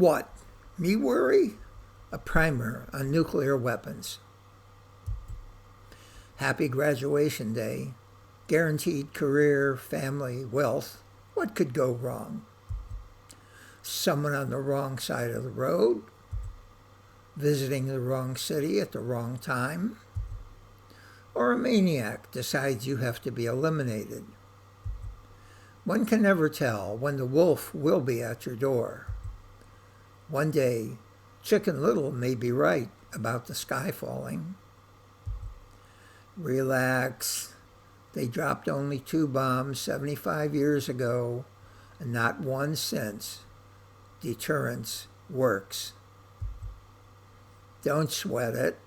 What? Me worry? A primer on nuclear weapons. Happy graduation day. Guaranteed career, family, wealth. What could go wrong? Someone on the wrong side of the road? Visiting the wrong city at the wrong time? Or a maniac decides you have to be eliminated? One can never tell when the wolf will be at your door. One day, Chicken Little may be right about the sky falling. Relax. They dropped only 2 bombs 75 years ago, and not one since. Deterrence works. Don't sweat it.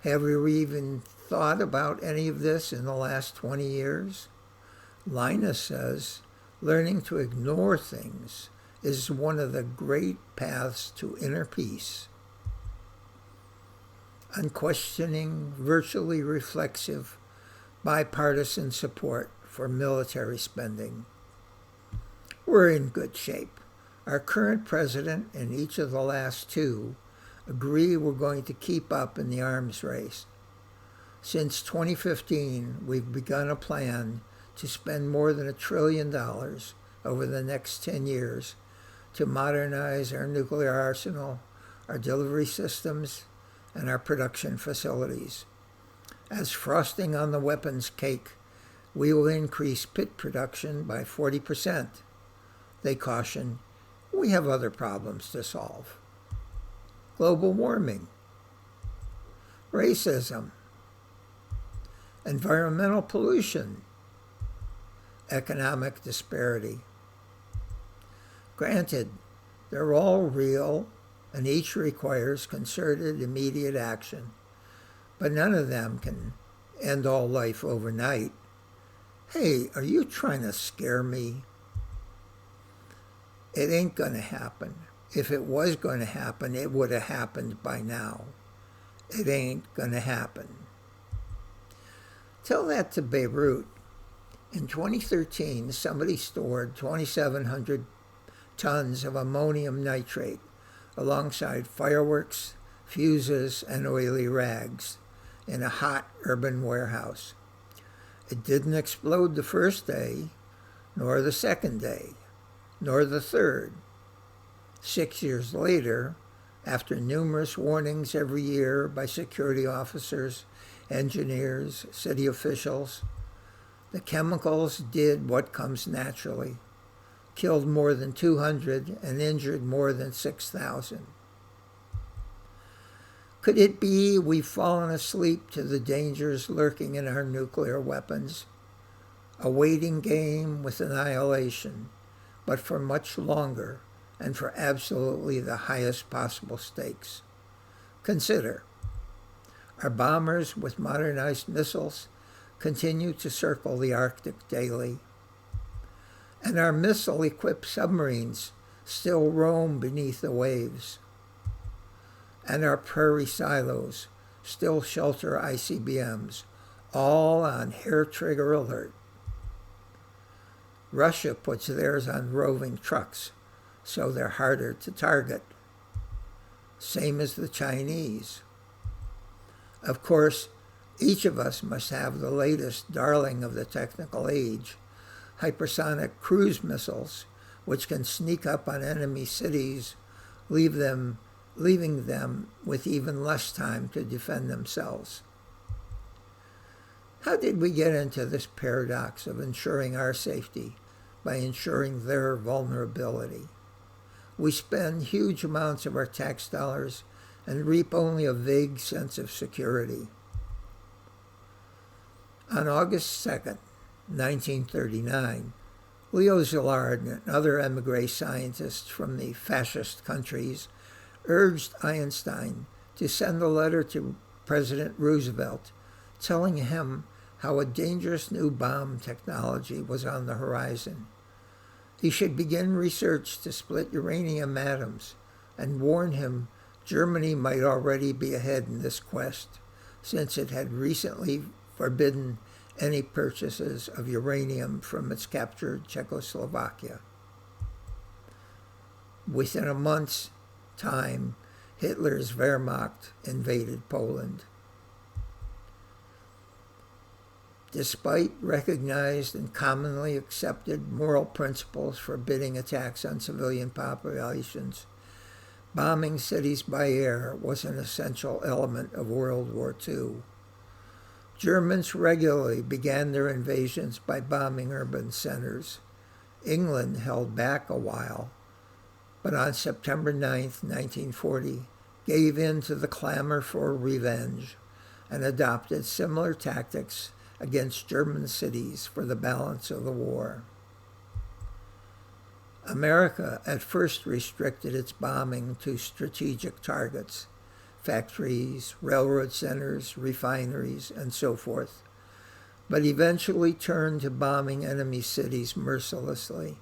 Have you even thought about any of this in the last 20 years? Linus says, learning to ignore things is one of the great paths to inner peace. Unquestioning, virtually reflexive, bipartisan support for military spending. We're in good shape. Our current president and each of the last 2 agree we're going to keep up in the arms race. Since 2015, we've begun a plan to spend more than $1 trillion over the next 10 years to modernize our nuclear arsenal, our delivery systems, and our production facilities. As frosting on the weapons cake, we will increase pit production by 40%. They caution, we have other problems to solve. Global warming, racism, environmental pollution, economic disparity. Granted, they're all real and each requires concerted, immediate action, but none of them can end all life overnight. Hey, are you trying to scare me? It ain't going to happen. If it was going to happen, it would have happened by now. It ain't going to happen. Tell that to Beirut. In 2013, somebody stored 2,700 tons of ammonium nitrate alongside fireworks, fuses, and oily rags in a hot urban warehouse. It didn't explode the first day, nor the second day, nor the third. 6 years later, after numerous warnings every year by security officers, engineers, city officials, the chemicals did what comes naturally, killed more than 200 and injured more than 6,000. Could it be we've fallen asleep to the dangers lurking in our nuclear weapons? A waiting game with annihilation, but for much longer and for absolutely the highest possible stakes. Consider, our bombers with modernized missiles continue to circle the Arctic daily, and our missile-equipped submarines still roam beneath the waves, and our prairie silos still shelter ICBMs, all on hair-trigger alert. Russia puts theirs on roving trucks, so they're harder to target. Same as the Chinese. Of course, each of us must have the latest darling of the technical age, hypersonic cruise missiles, which can sneak up on enemy cities, leaving them with even less time to defend themselves. How did we get into this paradox of ensuring our safety by ensuring their vulnerability? We spend huge amounts of our tax dollars and reap only a vague sense of security. On August 2nd, 1939, Leo Szilard and other émigré scientists from the fascist countries urged Einstein to send a letter to President Roosevelt telling him how a dangerous new bomb technology was on the horizon. He should begin research to split uranium atoms and warn him Germany might already be ahead in this quest, since it had recently forbidden any purchases of uranium from its captured Czechoslovakia. Within a month's time, Hitler's Wehrmacht invaded Poland. Despite recognized and commonly accepted moral principles forbidding attacks on civilian populations, bombing cities by air was an essential element of World War II. Germans regularly began their invasions by bombing urban centers. England held back a while, but on September 9, 1940, gave in to the clamor for revenge and adopted similar tactics against German cities for the balance of the war. America at first restricted its bombing to strategic targets, factories, railroad centers, refineries, and so forth, but eventually turned to bombing enemy cities mercilessly.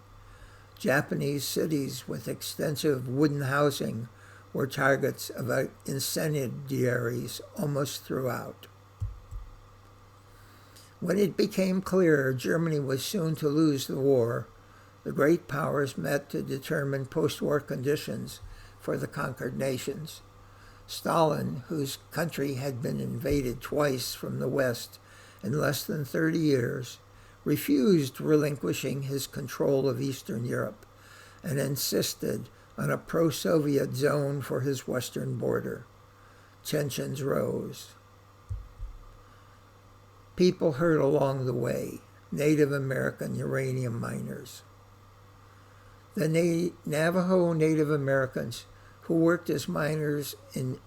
Japanese cities with extensive wooden housing were targets of incendiaries almost throughout. When it became clear Germany was soon to lose the war, the great powers met to determine post-war conditions for the conquered nations. Stalin, whose country had been invaded twice from the West in less than 30 years, refused relinquishing his control of Eastern Europe and insisted on a pro-Soviet zone for his western border. Tensions rose. People hurt along the way, Native American uranium miners. The Navajo Native Americans who worked as miners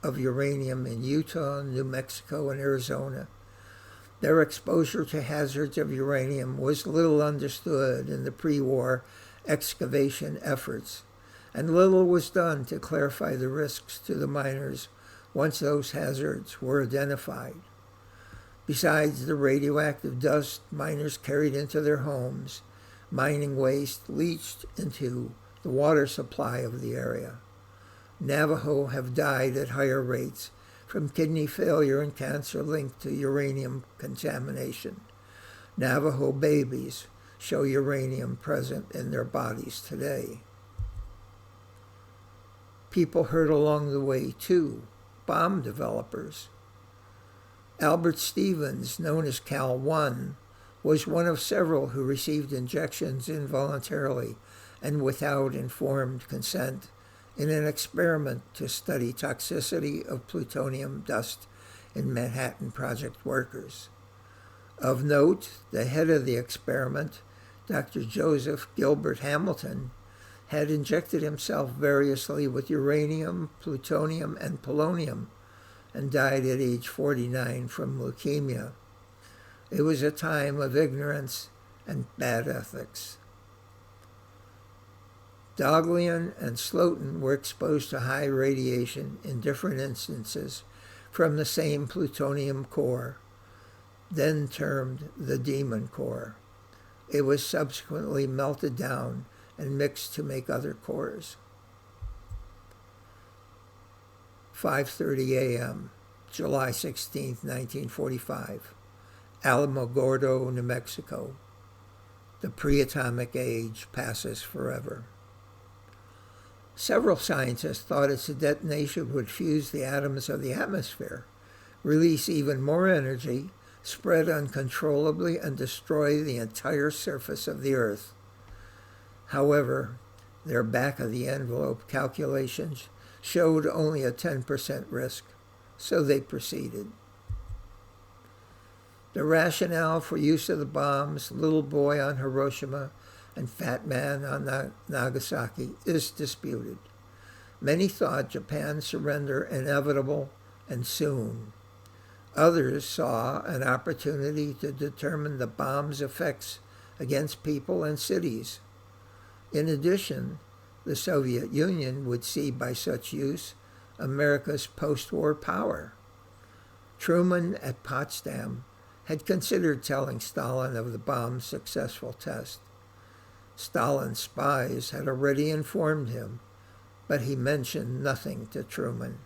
of uranium in Utah, New Mexico, and Arizona. Their exposure to hazards of uranium was little understood in the pre-war excavation efforts, and little was done to clarify the risks to the miners once those hazards were identified. Besides the radioactive dust miners carried into their homes, mining waste leached into the water supply of the area. Navajo have died at higher rates from kidney failure and cancer linked to uranium contamination. Navajo babies show uranium present in their bodies today. People hurt along the way, too. Bomb developers. Albert Stevens, known as Cal 1, was one of several who received injections involuntarily and without informed consent in an experiment to study toxicity of plutonium dust in Manhattan Project workers. Of note, the head of the experiment, Dr. Joseph Gilbert Hamilton, had injected himself variously with uranium, plutonium, and polonium, and died at age 49 from leukemia. It was a time of ignorance and bad ethics. Daghlian and Slotin were exposed to high radiation in different instances from the same plutonium core, then termed the demon core. It was subsequently melted down and mixed to make other cores. 5:30 a.m., July 16, 1945, Alamogordo, New Mexico. The pre-atomic age passes forever. Several scientists thought its detonation would fuse the atoms of the atmosphere, release even more energy, spread uncontrollably, and destroy the entire surface of the Earth. However, their back-of-the-envelope calculations showed only a 10% risk, so they proceeded. The rationale for use of the bombs, Little Boy on Hiroshima and Fat Man on Nagasaki, is disputed. Many thought Japan's surrender inevitable and soon. Others saw an opportunity to determine the bomb's effects against people and cities. In addition, the Soviet Union would see by such use America's post-war power. Truman at Potsdam had considered telling Stalin of the bomb's successful test. Stalin's spies had already informed him, but he mentioned nothing to Truman.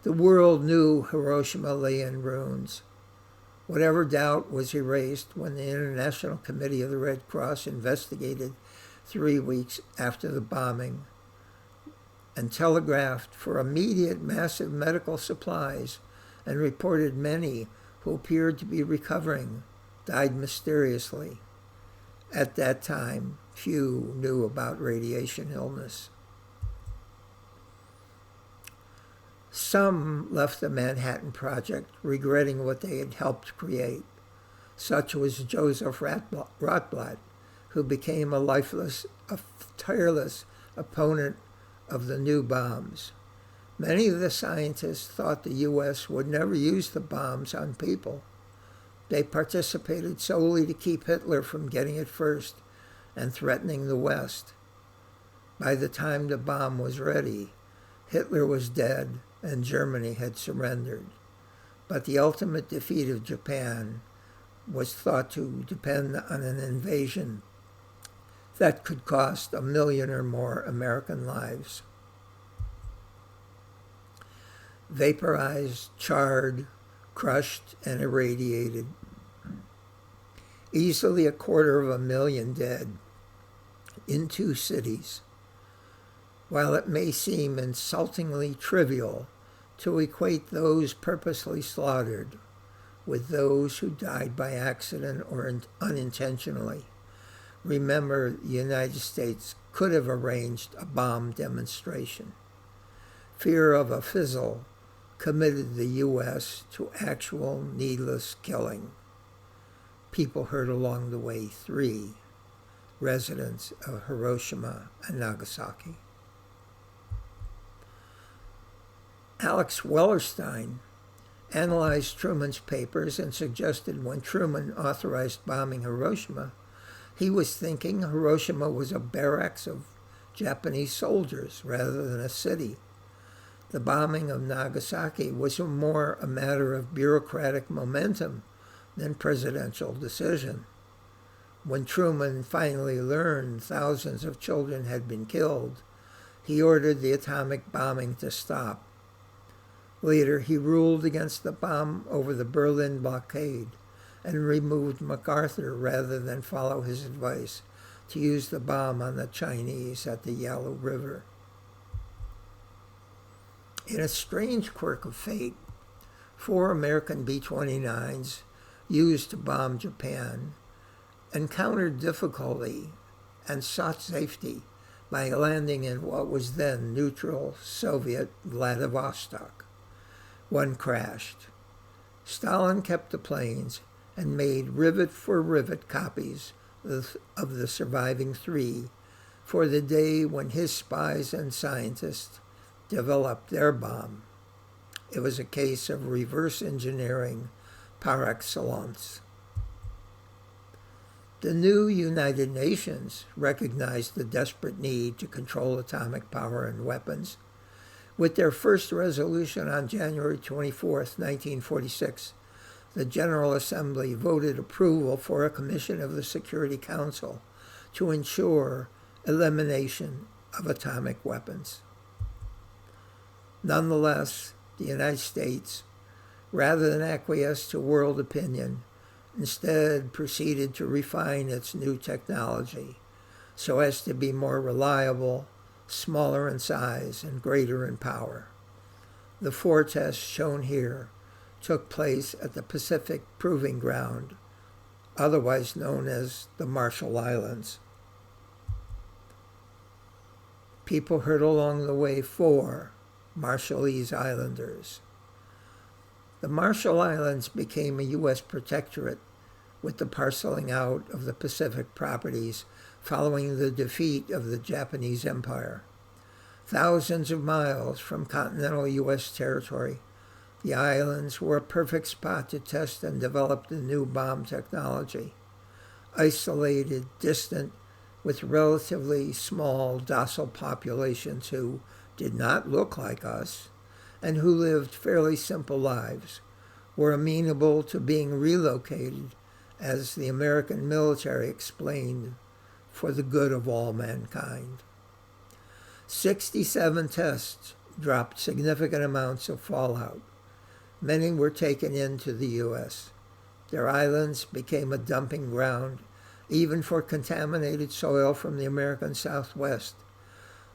The world knew Hiroshima lay in ruins. Whatever doubt was erased when the International Committee of the Red Cross investigated 3 weeks after the bombing and telegraphed for immediate massive medical supplies and reported many who appeared to be recovering died mysteriously. At that time, few knew about radiation illness. Some left the Manhattan Project regretting what they had helped create. Such was Joseph Rotblat, who became a tireless opponent of the new bombs. Many of the scientists thought the U.S. would never use the bombs on people. They participated solely to keep Hitler from getting it first and threatening the West. By the time the bomb was ready, Hitler was dead and Germany had surrendered. But the ultimate defeat of Japan was thought to depend on an invasion that could cost 1 million or more American lives. Vaporized, charred, crushed, and irradiated. Easily 250,000 dead in 2 cities. While it may seem insultingly trivial to equate those purposely slaughtered with those who died by accident or unintentionally, remember the United States could have arranged a bomb demonstration. Fear of a fizzle committed the U.S. to actual needless killing. People hurt along the way 3 residents of Hiroshima and Nagasaki. Alex Wellerstein analyzed Truman's papers and suggested when Truman authorized bombing Hiroshima, he was thinking Hiroshima was a barracks of Japanese soldiers rather than a city. The bombing of Nagasaki was more a matter of bureaucratic momentum than presidential decision. When Truman finally learned thousands of children had been killed, he ordered the atomic bombing to stop. Later, he ruled against the bomb over the Berlin blockade and removed MacArthur rather than follow his advice to use the bomb on the Chinese at the Yalu River. In a strange quirk of fate, 4 American B-29s used to bomb Japan encountered difficulty and sought safety by landing in what was then neutral Soviet Vladivostok. One crashed. Stalin kept the planes and made rivet-for-rivet copies of the surviving 3 for the day when his spies and scientists developed their bomb. It was a case of reverse engineering par excellence. The new United Nations recognized the desperate need to control atomic power and weapons. With their first resolution on January 24, 1946, the General Assembly voted approval for a commission of the Security Council to ensure elimination of atomic weapons. Nonetheless, the United States, rather than acquiesce to world opinion, instead proceeded to refine its new technology so as to be more reliable, smaller in size, and greater in power. The 4 tests shown here took place at the Pacific Proving Ground, otherwise known as the Marshall Islands. People hurt along the way 4 Marshallese Islanders. The Marshall Islands became a U.S. protectorate with the parceling out of the Pacific properties following the defeat of the Japanese Empire. Thousands of miles from continental U.S. territory, the islands were a perfect spot to test and develop the new bomb technology. Isolated, distant, with relatively small, docile populations who did not look like us and who lived fairly simple lives, were amenable to being relocated, as the American military explained, for the good of all mankind. 67 tests dropped significant amounts of fallout. Many were taken into the U.S. Their islands became a dumping ground even for contaminated soil from the American Southwest.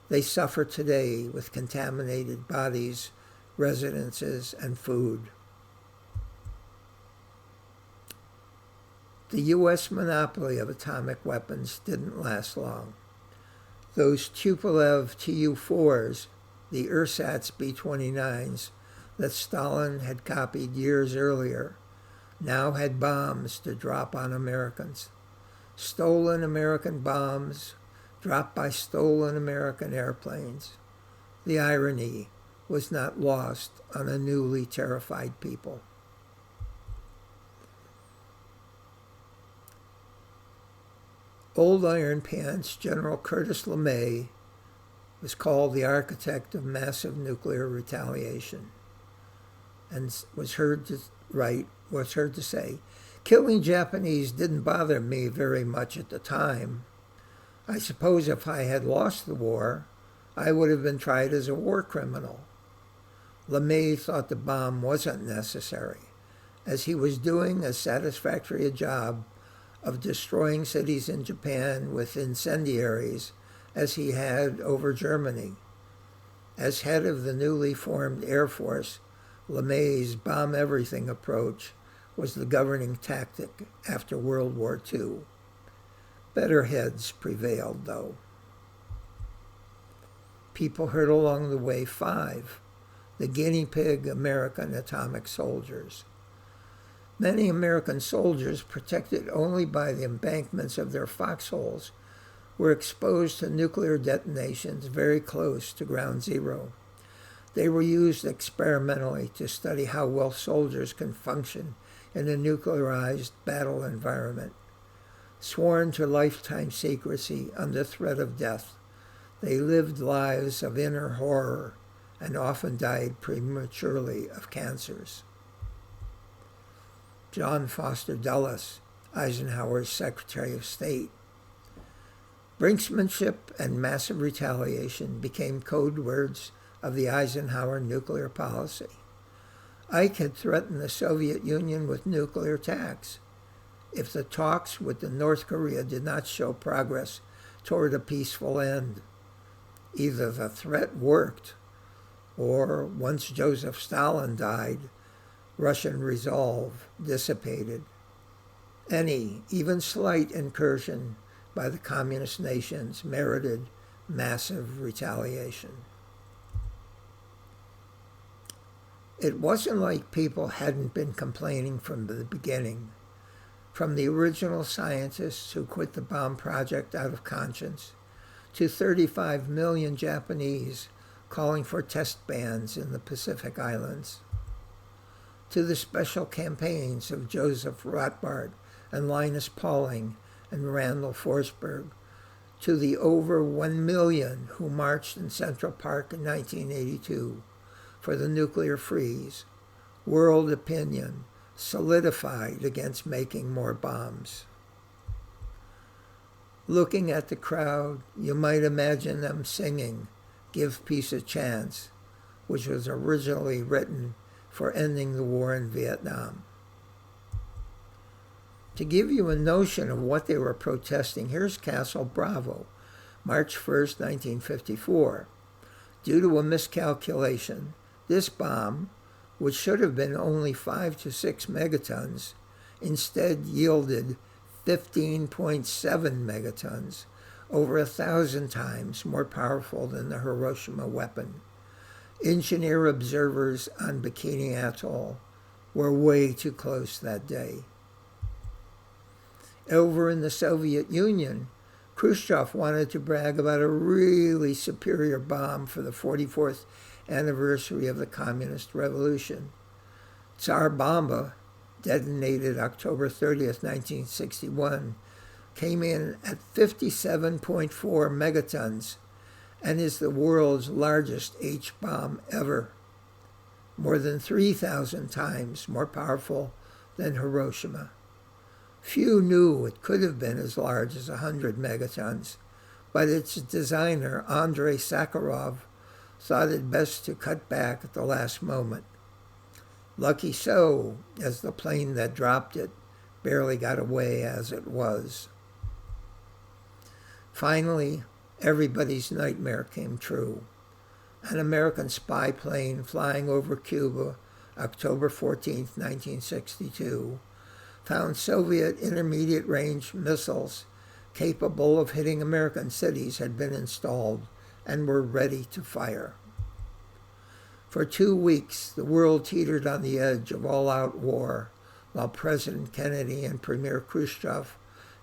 They suffer today with contaminated bodies, residences, and food. The U.S. monopoly of atomic weapons didn't last long. Those Tupolev Tu-4s, the ersatz B-29s that Stalin had copied years earlier, now had bombs to drop on Americans. Stolen American bombs dropped by stolen American airplanes. The irony was not lost on a newly terrified people. Old Iron Pants General Curtis LeMay was called the architect of massive nuclear retaliation, and was heard to say, "Killing Japanese didn't bother me very much at the time. I suppose if I had lost the war, I would have been tried as a war criminal." LeMay thought the bomb wasn't necessary, as he was doing as satisfactory a job of destroying cities in Japan with incendiaries as he had over Germany. As head of the newly formed Air Force, LeMay's bomb everything approach was the governing tactic after World War II. Better heads prevailed, though. People heard along the way 5, the guinea pig American atomic soldiers. Many American soldiers, protected only by the embankments of their foxholes, were exposed to nuclear detonations very close to ground zero. They were used experimentally to study how well soldiers can function in a nuclearized battle environment. Sworn to lifetime secrecy under threat of death, they lived lives of inner horror and often died prematurely of cancers. John Foster Dulles, Eisenhower's Secretary of State. Brinksmanship and massive retaliation became code words of the Eisenhower nuclear policy. Ike had threatened the Soviet Union with nuclear attacks if the talks with North Korea did not show progress toward a peaceful end. Either the threat worked, or once Joseph Stalin died, Russian resolve dissipated. Any, even slight, incursion by the communist nations merited massive retaliation. It wasn't like people hadn't been complaining from the beginning. From the original scientists who quit the bomb project out of conscience, to 35 million Japanese calling for test bans in the Pacific Islands, to the special campaigns of Joseph Rothbard and Linus Pauling and Randall Forsberg, to the over 1 million who marched in Central Park in 1982 for the nuclear freeze, world opinion solidified against making more bombs. Looking at the crowd, you might imagine them singing "Give Peace a Chance," which was originally written for ending the war in Vietnam. To give you a notion of what they were protesting, here's Castle Bravo, March 1st, 1954. Due to a miscalculation, this bomb, which should have been only 5 to 6 megatons, instead yielded 15.7 megatons, over 1,000 times more powerful than the Hiroshima weapon. Engineer observers on Bikini Atoll were way too close that day. Over in the Soviet Union, Khrushchev wanted to brag about a really superior bomb for the 44th anniversary of the Communist Revolution. Tsar Bomba, detonated October 30th, 1961, came in at 57.4 megatons and is the world's largest H-bomb ever, more than 3,000 times more powerful than Hiroshima. Few knew it could have been as large as 100 megatons, but its designer, Andrei Sakharov, thought it best to cut back at the last moment. Lucky so, as the plane that dropped it barely got away as it was. Finally, everybody's nightmare came true. An American spy plane flying over Cuba, October 14, 1962, found Soviet intermediate-range missiles capable of hitting American cities had been installed and were ready to fire. For 2 weeks, the world teetered on the edge of all-out war, while President Kennedy and Premier Khrushchev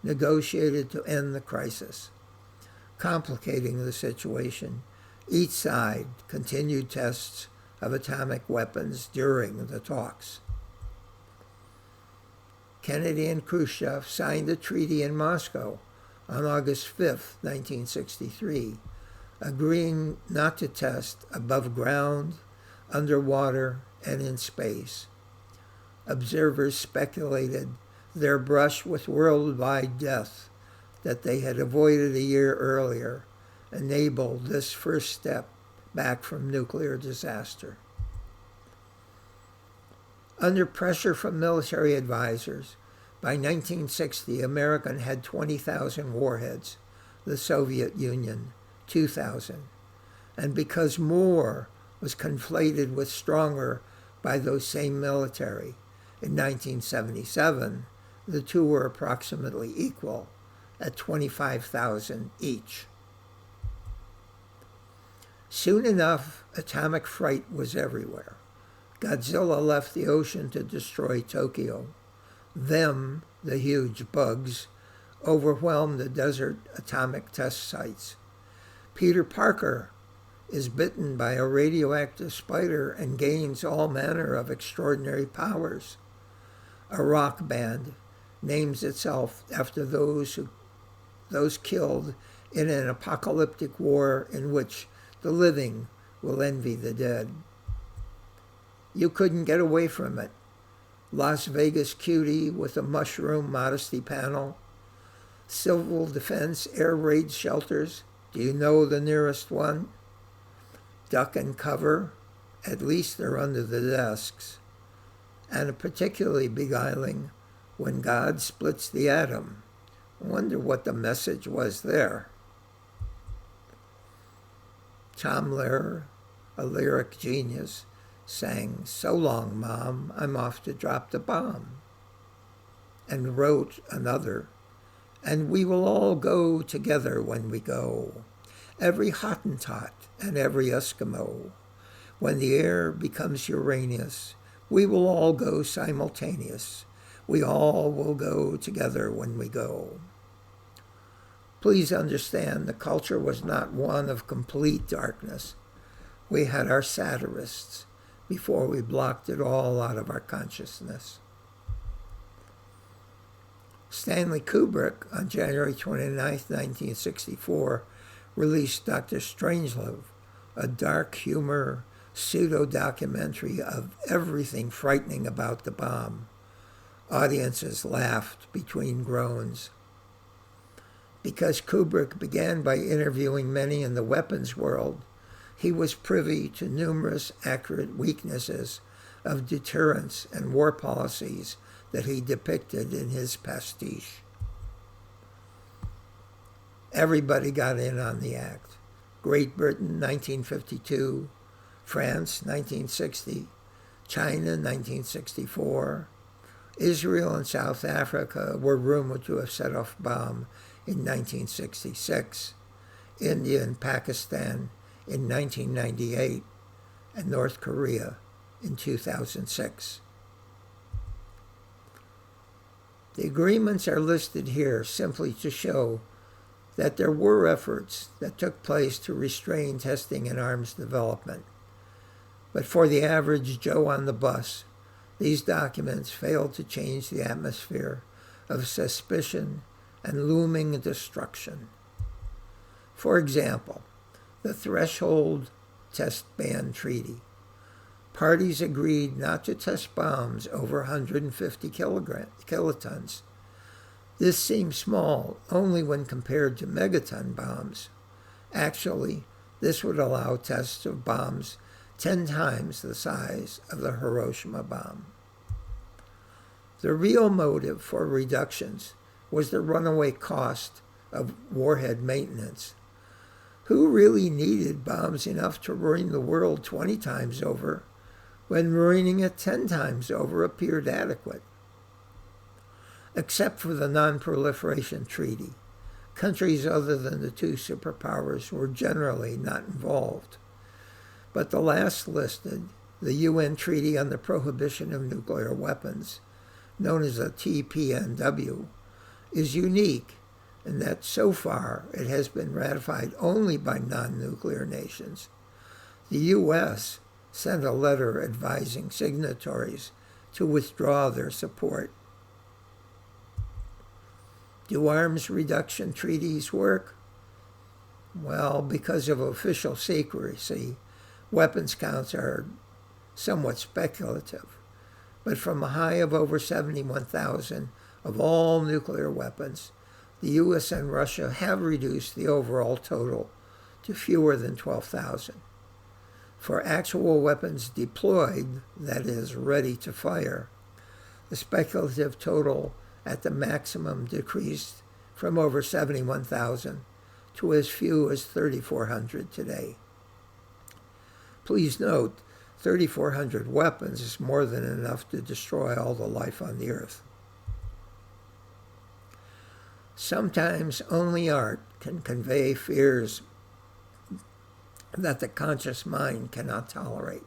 negotiated to end the crisis. Complicating the situation, each side continued tests of atomic weapons during the talks. Kennedy and Khrushchev signed a treaty in Moscow on August 5, 1963, agreeing not to test above ground, underwater, and in space. Observers speculated their brush with worldwide death that they had avoided a year earlier enabled this first step back from nuclear disaster. Under pressure from military advisors, by 1960, America had 20,000 warheads, the Soviet Union, 2,000. And because more was conflated with stronger by those same military, in 1977, the two were approximately equal at 25,000 each. Soon enough, atomic fright was everywhere. Godzilla left the ocean to destroy Tokyo. Them, the huge bugs, overwhelmed the desert atomic test sites. Peter Parker is bitten by a radioactive spider and gains all manner of extraordinary powers. A rock band names itself after those killed in an apocalyptic war in which the living will envy the dead. You couldn't get away from it. Las Vegas cutie with a mushroom modesty panel. Civil defense air raid shelters. Do you know the nearest one? Duck and cover. At least they're under the desks. And particularly beguiling when God splits the atom. I wonder what the message was there. Tom Lehrer, a lyric genius, sang, "So long, Mom, I'm off to drop the bomb," and wrote another, "And we will all go together when we go, every Hottentot and every Eskimo. When the air becomes Uranus, we will all go simultaneous. We all will go together when we go." Please understand, the culture was not one of complete darkness. We had our satirists before we blocked it all out of our consciousness. Stanley Kubrick, on January 29, 1964, released Dr. Strangelove, a dark humor pseudo-documentary of everything frightening about the bomb. Audiences laughed between groans. Because Kubrick began by interviewing many in the weapons world, he was privy to numerous accurate weaknesses of deterrence and war policies that he depicted in his pastiche. Everybody got in on the act. Great Britain, 1952, France, 1960, China, 1964. Israel and South Africa were rumored to have set off bomb in 1966, India and Pakistan in 1998, and North Korea in 2006. The agreements are listed here simply to show that there were efforts that took place to restrain testing and arms development. But for the average Joe on the bus, these documents failed to change the atmosphere of suspicion and looming destruction. For example, the Threshold Test Ban Treaty. Parties agreed not to test bombs over 150 kilotons. This seems small only when compared to megaton bombs. Actually, this would allow tests of bombs 10 times the size of the Hiroshima bomb. The real motive for reductions was the runaway cost of warhead maintenance. Who really needed bombs enough to ruin the world 20 times over when ruining it 10 times over appeared adequate? Except for the Non-Proliferation Treaty, countries other than the two superpowers were generally not involved. But the last listed, the UN Treaty on the Prohibition of Nuclear Weapons, known as the TPNW, is unique in that so far it has been ratified only by non-nuclear nations. The U.S. sent a letter advising signatories to withdraw their support. Do arms reduction treaties work? Well, because of official secrecy, weapons counts are somewhat speculative. But from a high of over 71,000 of all nuclear weapons, the U.S. and Russia have reduced the overall total to fewer than 12,000. For actual weapons deployed, that is, ready to fire, the speculative total at the maximum decreased from over 71,000 to as few as 3,400 today. Please note, 3,400 weapons is more than enough to destroy all the life on the earth. Sometimes only art can convey fears that the conscious mind cannot tolerate.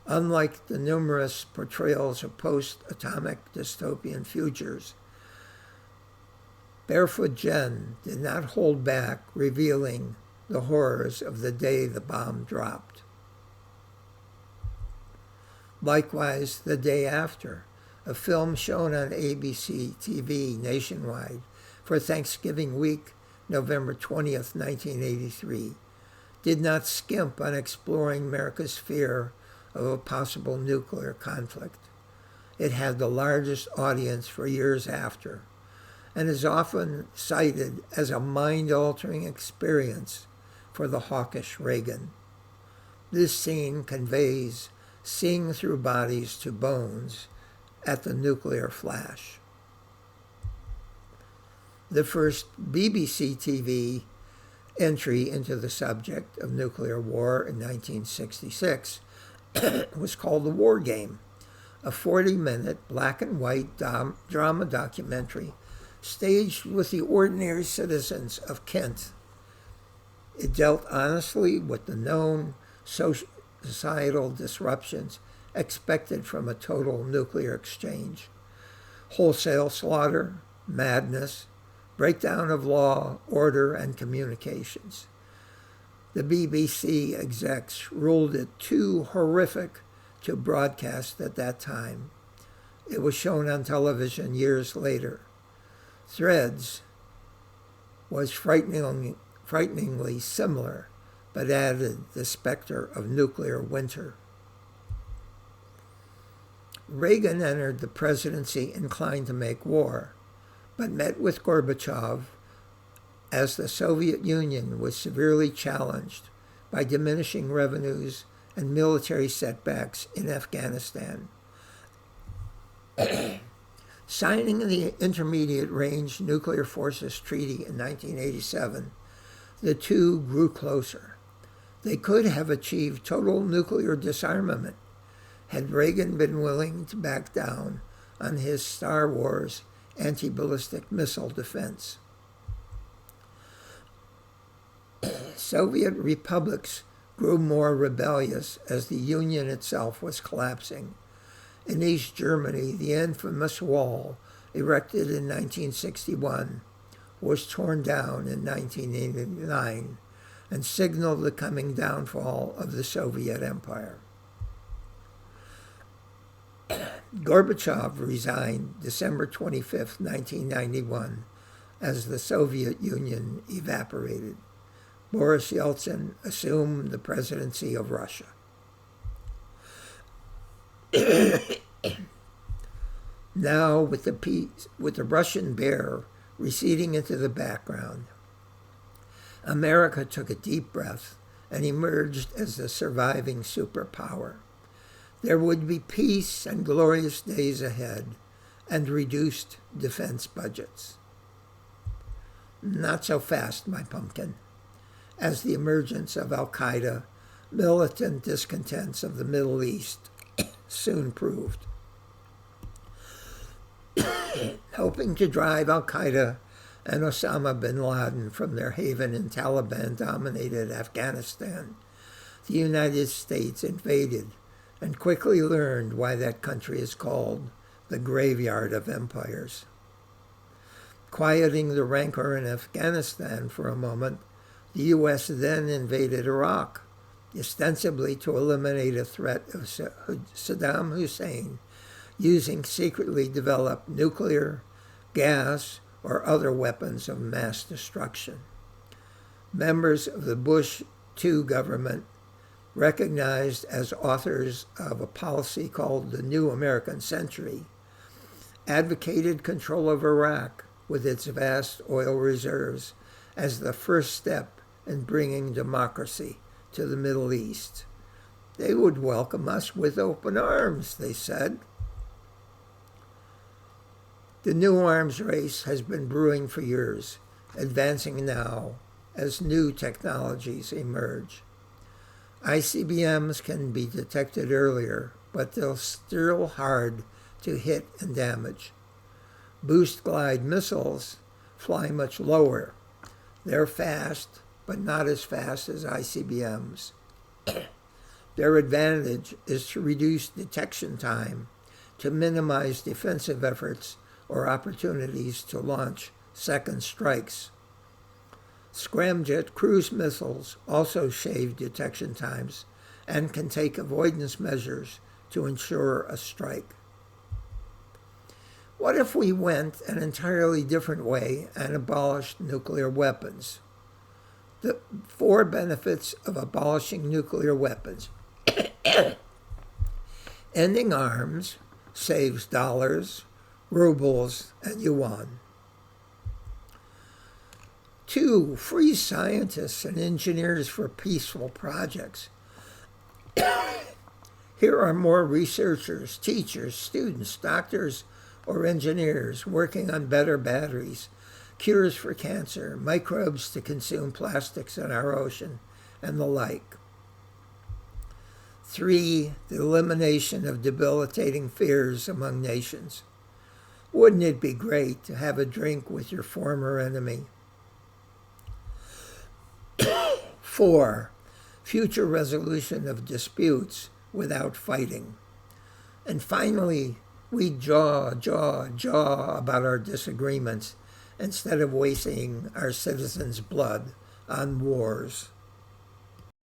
Unlike the numerous portrayals of post-atomic dystopian futures, Barefoot Jen did not hold back revealing the horrors of the day the bomb dropped. Likewise, the day after, a film shown on ABC TV nationwide for Thanksgiving week, November 20th, 1983, did not skimp on exploring America's fear of a possible nuclear conflict. It had the largest audience for years after, and is often cited as a mind-altering experience for the hawkish Reagan. This scene conveys seeing through bodies to bones at the nuclear flash. The first BBC TV entry into the subject of nuclear war in 1966 was called The War Game, a 40-minute black and white drama documentary staged with the ordinary citizens of Kent. It dealt honestly with the known societal disruptions expected from a total nuclear exchange: wholesale slaughter, madness, breakdown of law, order, and communications. The BBC execs ruled it too horrific to broadcast at that time. It was shown on television years later. Threads was frighteningly similar, but added the specter of nuclear winter. Reagan entered the presidency inclined to make war, but met with Gorbachev as the Soviet Union was severely challenged by diminishing revenues and military setbacks in Afghanistan. Signing the Intermediate Range Nuclear Forces Treaty in 1987, the two grew closer. They could have achieved total nuclear disarmament had Reagan been willing to back down on his Star Wars anti-ballistic missile defense. Soviet republics grew more rebellious as the Union itself was collapsing. In East Germany, the infamous wall, erected in 1961, was torn down in 1989 and signaled the coming downfall of the Soviet Empire. Gorbachev resigned December 25, 1991, as the Soviet Union evaporated. Boris Yeltsin assumed the presidency of Russia. Now, with the Russian bear receding into the background, America took a deep breath and emerged as the surviving superpower. There would be peace and glorious days ahead, and reduced defense budgets. Not so fast, my pumpkin, as the emergence of al-Qaeda, militant discontents of the Middle East, soon proved. Hoping to drive al-Qaeda and Osama bin Laden from their haven in Taliban-dominated Afghanistan, the United States invaded and quickly learned why that country is called the graveyard of empires. Quieting the rancor in Afghanistan for a moment, the U.S. then invaded Iraq, ostensibly to eliminate a threat of Saddam Hussein using secretly developed nuclear, gas, or other weapons of mass destruction. Members of the Bush II government, recognized as authors of a policy called the New American Century, advocated control of Iraq with its vast oil reserves as the first step in bringing democracy to the Middle East. They would welcome us with open arms, they said. The new arms race has been brewing for years, advancing now as new technologies emerge. ICBMs can be detected earlier, but they're still hard to hit and damage. Boost glide missiles fly much lower. They're fast, but not as fast as ICBMs. Their advantage is to reduce detection time, to minimize defensive efforts or opportunities to launch second strikes. Scramjet cruise missiles also shave detection times and can take avoidance measures to ensure a strike. What if we went an entirely different way and abolished nuclear weapons? The 4 benefits of abolishing nuclear weapons. Ending arms saves dollars, rubles, and yuan. 2, free scientists and engineers for peaceful projects. Here are more researchers, teachers, students, doctors, or engineers working on better batteries, cures for cancer, microbes to consume plastics in our ocean, and the like. 3, the elimination of debilitating fears among nations. Wouldn't it be great to have a drink with your former enemy? 4, future resolution of disputes without fighting. And finally, we jaw about our disagreements instead of wasting our citizens' blood on wars.